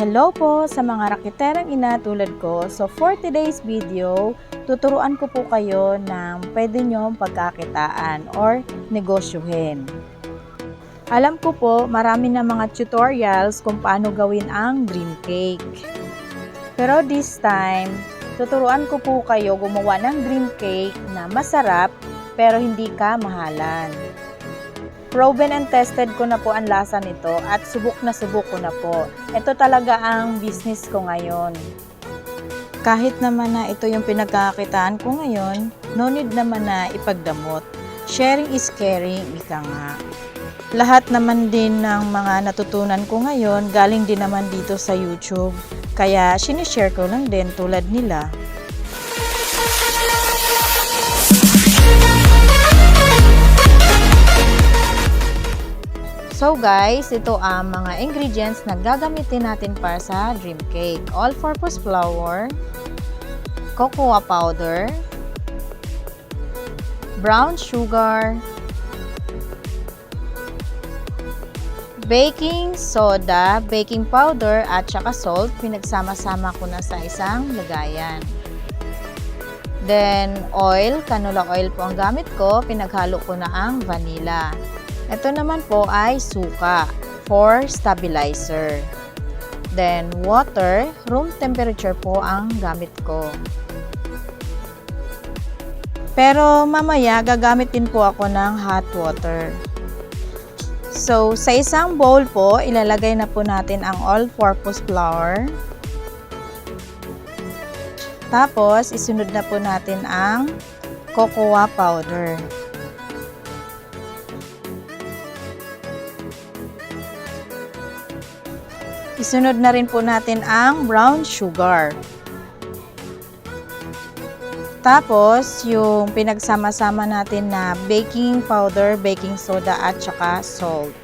Hello po sa mga rakiterang ina tulad ko. So for today's video, tuturuan ko po kayo ng pwede nyong pagkakitaan or negosyuhin. Alam ko po, marami na mga tutorials kung paano gawin ang dream cake. Pero this time, tuturuan ko po kayo gumawa ng dream cake na masarap pero hindi ka mahalan. Proven and tested ko na po ang lasa nito at subok na subok ko na po. Ito talaga ang business ko ngayon. Kahit naman na ito yung pinagkakakitaan ko ngayon, no need naman na ipagdamot. Sharing is caring, ika nga. Lahat naman din ng mga natutunan ko ngayon, galing din naman dito sa YouTube. Kaya sinishare ko lang din tulad nila. So guys, ito ang mga ingredients na gagamitin natin para sa dream cake. All-purpose flour, cocoa powder, brown sugar, baking soda, baking powder at saka salt. Pinagsama-sama ko na sa isang lagayan. Then oil, canola oil po ang gamit ko. Pinaghalo ko na ang vanilla. Ito naman po ay suka for stabilizer. Then water, room temperature po ang gamit ko. Pero mamaya gagamit din po ako ng hot water. So sa isang bowl po, ilalagay na po natin ang all-purpose flour. Tapos isunod na po natin ang cocoa powder. Isunod na rin po natin ang brown sugar. Tapos, yung pinagsama-sama natin na baking powder, baking soda at saka salt.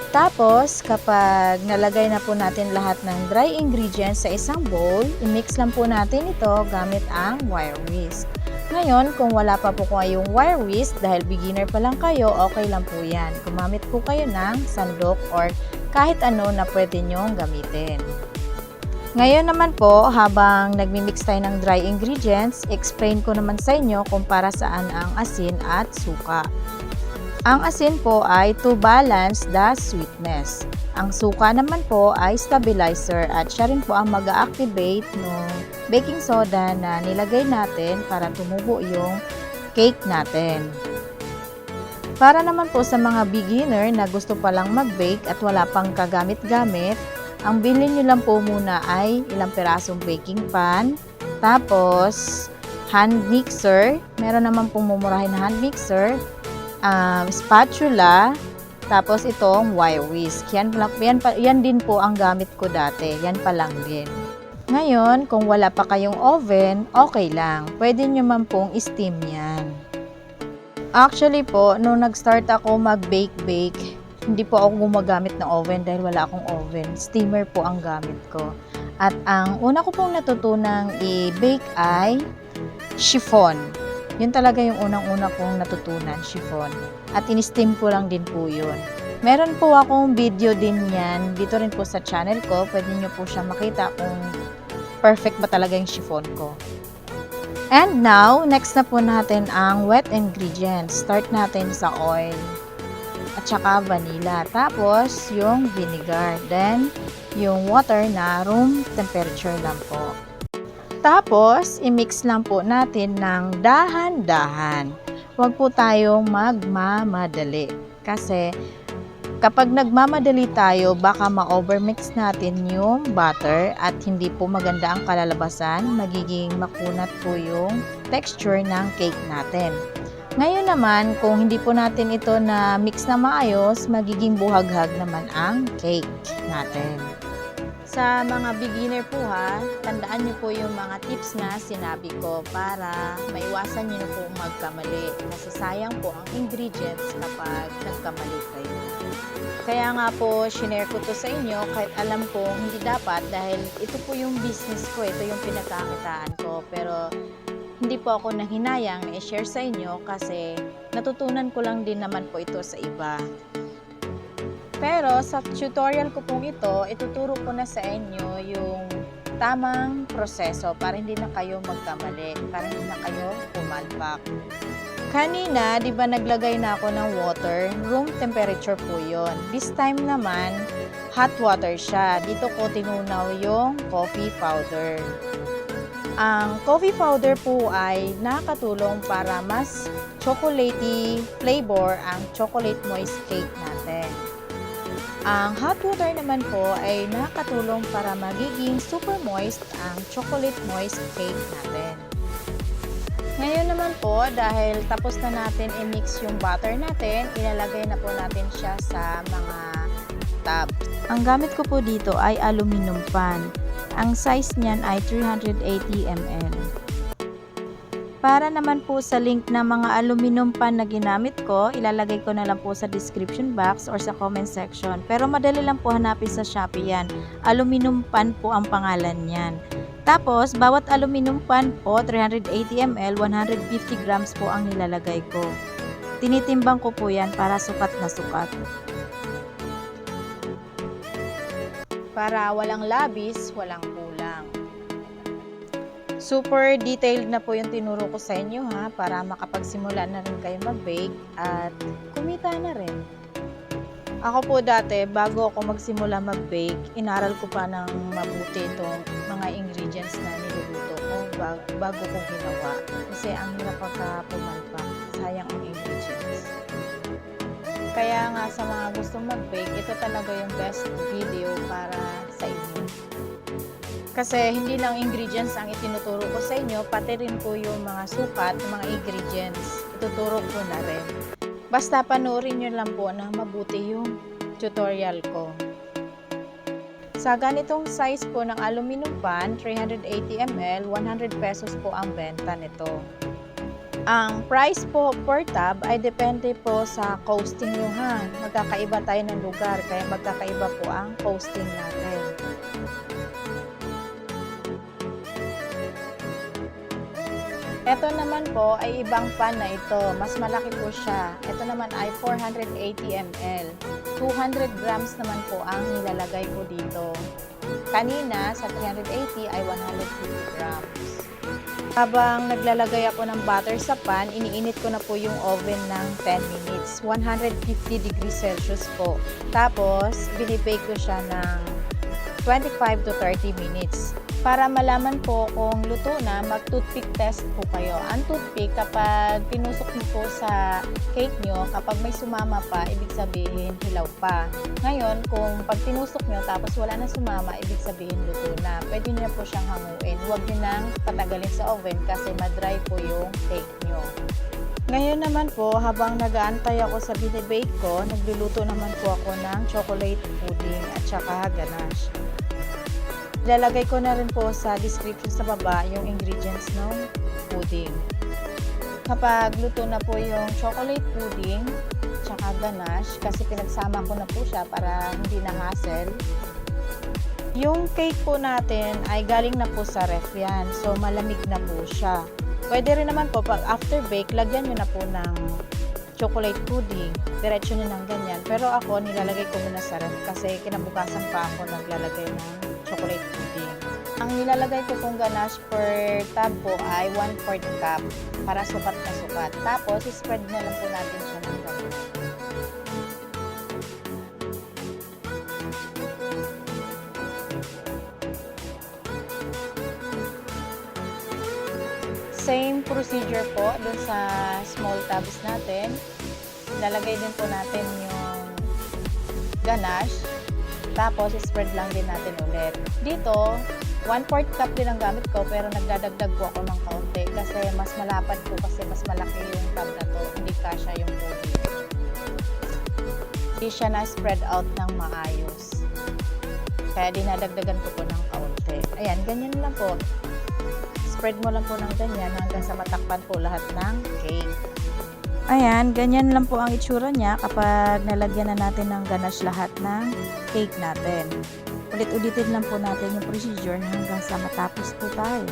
Tapos, kapag nalagay na po natin lahat ng dry ingredients sa isang bowl, i-mix lang po natin ito gamit ang wire whisk. Ngayon, kung wala pa po kayong wire whisk, dahil beginner pa lang kayo, okay lang po yan. Gumamit po kayo ng sandok or kahit ano na pwede nyong gamitin. Ngayon naman po, habang nagmi-mix tayo ng dry ingredients, explain ko naman sa inyo kung para saan ang asin at suka. Ang asin po ay to balance the sweetness. Ang suka naman po ay stabilizer at siya rin po ang mag-activate ng baking soda na nilagay natin para tumubo yung cake natin. Para naman po sa mga beginner na gusto palang mag-bake at wala pang kagamit-gamit, ang bilhin nyo lang po muna ay ilang pirasong baking pan, tapos hand mixer, meron naman pong mumurahin na hand mixer, spatula, tapos itong wire whisk. Yan din po ang gamit ko dati, yan pa lang din. Ngayon, kung wala pa kayong oven, okay lang. Pwede nyo man pong steam yan. Actually po, nung nag-start ako mag-bake, hindi po ako gumagamit ng oven dahil wala akong oven. Steamer po ang gamit ko. At ang una ko pong natutunang i-bake ay chiffon. Yun talaga yung unang-una kong natutunan, chiffon. At in-steam ko lang din po yun. Meron po akong video din yan. Dito rin po sa channel ko. Pwede nyo po siya makita kung perfect ba talaga yung chiffon ko. And now, next na po natin ang wet ingredients. Start natin sa oil at saka vanilla. Tapos, yung vinegar. Then, yung water na room temperature lang po. Tapos, i-mix lang po natin ng dahan-dahan. Huwag po tayong magmamadali. Kasi, kapag nagmamadali tayo, baka ma-overmix natin yung butter at hindi po maganda ang kalalabasan. Magiging makunat po yung texture ng cake natin. Ngayon naman, kung hindi po natin ito na mix na maayos, magiging buhaghag naman ang cake natin. Sa mga beginner po ha, tandaan niyo po yung mga tips na sinabi ko para maiwasan niyo po magkamali. Kasi sayang po ang ingredients kapag nagkamali kayo. Kaya nga po, shinare ko to sa inyo kahit alam ko hindi dapat dahil ito po yung business ko, ito yung pinagkakitaan ko. Pero hindi po ako nanghinayang na i-share sa inyo kasi natutunan ko lang din naman po ito sa iba. Pero sa tutorial ko pong ito, ituturo ko na sa inyo yung tamang proseso para hindi na kayo magkamali, para hindi na kayo pumalpak. Kanina, di ba naglagay na ako ng water? Room temperature po yon. This time naman, hot water siya. Dito ko tinunaw yung coffee powder. Ang coffee powder po ay nakatulong para mas chocolatey flavor ang chocolate moist cake natin. Ang hot water naman po ay nakatulong para magiging super moist ang chocolate moist cake natin. Ngayon naman po, dahil tapos na natin i-mix yung butter natin, ilalagay na po natin siya sa mga tub. Ang gamit ko po dito ay aluminum pan. Ang size niyan ay 380 ml. Para naman po sa link ng mga aluminum pan na ginamit ko, ilalagay ko na lang po sa description box or sa comment section. Pero madali lang po hanapin sa Shopee yan. Aluminum pan po ang pangalan niyan. Tapos, bawat aluminum pan po, 380 ml, 150 grams po ang nilalagay ko. Tinitimbang ko po yan para sukat na sukat. Para walang labis, walang kulang. Super detailed na po yung tinuro ko sa inyo ha, para makapagsimula na rin kayo mag-bake at kumita na rin. Ako po dati, bago ako magsimula mag-bake, inaral ko pa ng mabuti itong mga ingredients na niluluto ko bago ko ginawa. Kasi ang hirap pagka pumalpak, sayang ang ingredients. Kaya nga sa mga gustong mag-bake, ito talaga yung best video para sa inyo. Kasi hindi lang ingredients ang itinuturo ko sa inyo, pati rin po yung mga sukat, mga ingredients, ituturo ko na rin. Basta panoorin nyo lang po na mabuti yung tutorial ko. Sa ganitong size po ng aluminum pan, 380 ml, 100 pesos po ang benta nito. Ang price po per tub ay depende po sa costing nyo ha. Magkakaiba tayo ng lugar, kaya magkakaiba po ang costing natin. Ito naman po ay ibang pan na ito. Mas malaki po siya. Ito naman ay 480 ml. 200 grams naman po ang nilalagay ko dito. Kanina sa 380 ay 150 grams. Habang naglalagay ako ng butter sa pan, iniinit ko na po yung oven ng 10 minutes. 150 degrees Celsius po. Tapos, binibake ko siya ng 25 to 30 minutes. Para malaman po kung luto na, mag-toothpick test po kayo. Ang toothpick, kapag tinusok niyo po sa cake nyo, kapag may sumama pa, ibig sabihin hilaw pa. Ngayon, kung pag tinusok nyo tapos wala na sumama, ibig sabihin luto na. Pwede nyo po siyang hanguin. Huwag nyo nang patagalin sa oven kasi madry po yung cake nyo. Ngayon naman po, habang nag-aantay ako sa binibake ko, nagluluto naman po ako ng chocolate pudding at saka ganache. Ilalagay ko na rin po sa description sa baba yung ingredients ng pudding. Kapag luto na po yung chocolate pudding, tsaka ganache, kasi pinagsama ko na po siya para hindi na hassle. Yung cake po natin ay galing na po sa ref yan, so malamig na po siya. Pwede rin naman po, pag after bake, lagyan nyo na po ng chocolate pudding. Diretso nyo ng ganyan. Pero ako, nilalagay ko muna sa ref kasi kinabukasan pa ako naglalagay ng chocolate pudding. Ang nilalagay ko pong ganache per tub po ay 1/4 cup para sukat na sukat. Tapos, spread na lang po natin siya ng ganun. Same procedure po dun sa small tubs natin. Lalagay din po natin yung ganache. Tapos, spread lang din natin ulit. Dito, 1/4 cup din ang gamit ko pero nagdadagdag po ako ng kaunti kasi mas malapad po kasi mas malaki yung tub na to. Hindi kasya yung pudding. Hindi siya na-spread out ng maayos. Kaya dinadagdagan ko po ng kaunti. Ayan, ganyan lang po. Spread mo lang po ng ganyan hanggang sa matakpan po lahat ng cake. Ayan, ganyan lang po ang itsura niya kapag nalagyan na natin ng ganache lahat ng cake natin. Ulit-ulitin lang po natin yung procedure hanggang sa matapos po tayo.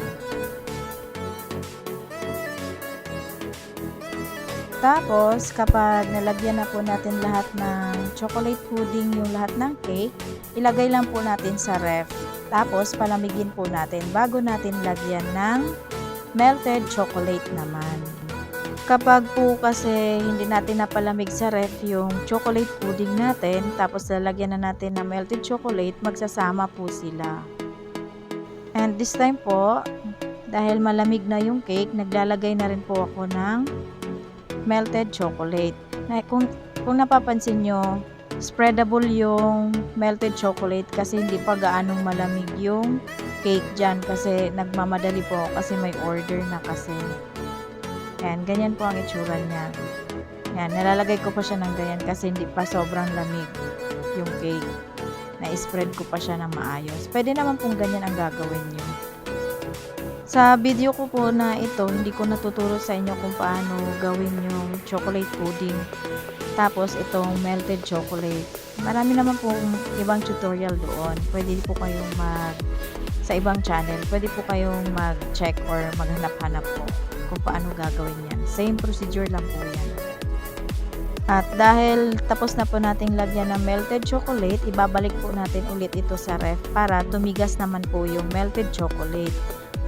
Tapos, kapag nalagyan na po natin lahat ng chocolate pudding, yung lahat ng cake, ilagay lang po natin sa ref. Tapos, palamigin po natin bago natin lagyan ng melted chocolate naman. Kapag po kasi hindi natin napalamig sa ref yung chocolate pudding natin, tapos lalagyan na natin ng melted chocolate, magsasama po sila. And this time po, dahil malamig na yung cake, naglalagay na rin po ako ng melted chocolate. Kung napapansin nyo, spreadable yung melted chocolate kasi hindi pa gaanong malamig yung cake dyan kasi nagmamadali po ako kasi may order na kasi. Yan, ganyan po ang itsura niya. Yan, nalalagay ko pa siya ng ganyan kasi hindi pa sobrang lamig yung cake. Na-spread ko pa siya ng maayos. Pwede naman pong ganyan ang gagawin nyo. Sa video ko po na ito, hindi ko natuturo sa inyo kung paano gawin yung chocolate pudding. Tapos itong melted chocolate. Marami naman po ibang tutorial doon. Pwede po kayong sa ibang channel, pwede po kayong mag-check or maghanap-hanap po kung paano gagawin yan. Same procedure lang po yan. At dahil tapos na po nating lagyan ng melted chocolate, ibabalik po natin ulit ito sa ref para tumigas naman po yung melted chocolate.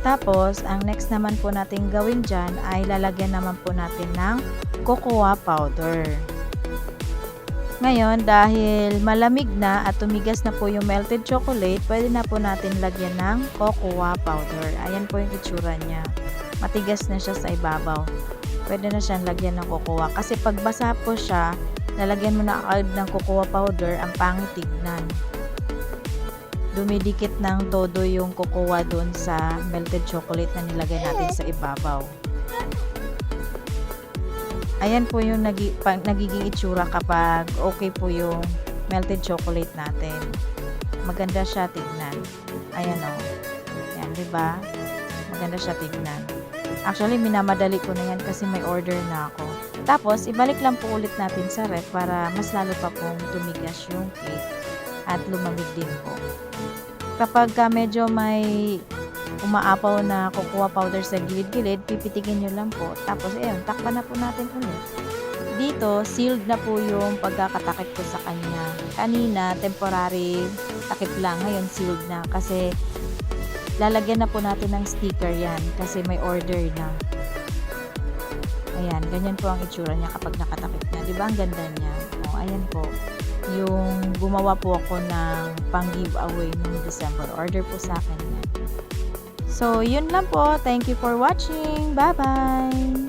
Tapos, ang next naman po natin gawin dyan ay lalagyan naman po natin ng cocoa powder. Ngayon, dahil malamig na at tumigas na po yung melted chocolate, pwede na po natin lagyan ng cocoa powder. Ayan po yung itsura niya. Matigas na siya sa ibabaw. Pwede na siyang lagyan ng cocoa. Kasi pag basa po siya, lalagyan mo na agad ng cocoa powder, ang pangit tignan. Dumidikit ng todo yung cocoa doon sa melted chocolate na nilagay natin sa ibabaw. Ayan po yung nagiging itsura kapag okay po yung melted chocolate natin. Maganda siya tignan. Ayan o. Ayan, diba? Maganda siya tignan. Actually, minamadali ko na yan kasi may order na ako. Tapos, ibalik lang po ulit natin sa ref para mas lalo pa pong tumigas yung cake at lumamig din po. Kapag medyo may umaapaw na cocoa powder sa gilid-gilid, pipitikin nyo lang po. Tapos, ayun, takpan na po natin ulit. Dito, sealed na po yung pagkakatakip ko sa kanya. Kanina, temporary takip lang. Ngayon, sealed na. Kasi, lalagyan na po natin ng sticker yan. Kasi may order na. Ayan, ganyan po ang itsura niya kapag nakatakip na. Diba ang ganda niya? O, ayan po. Yung gumawa po ako ng pang giveaway noong December. Order po sa akin yan. So, yun lang po. Thank you for watching. Bye-bye!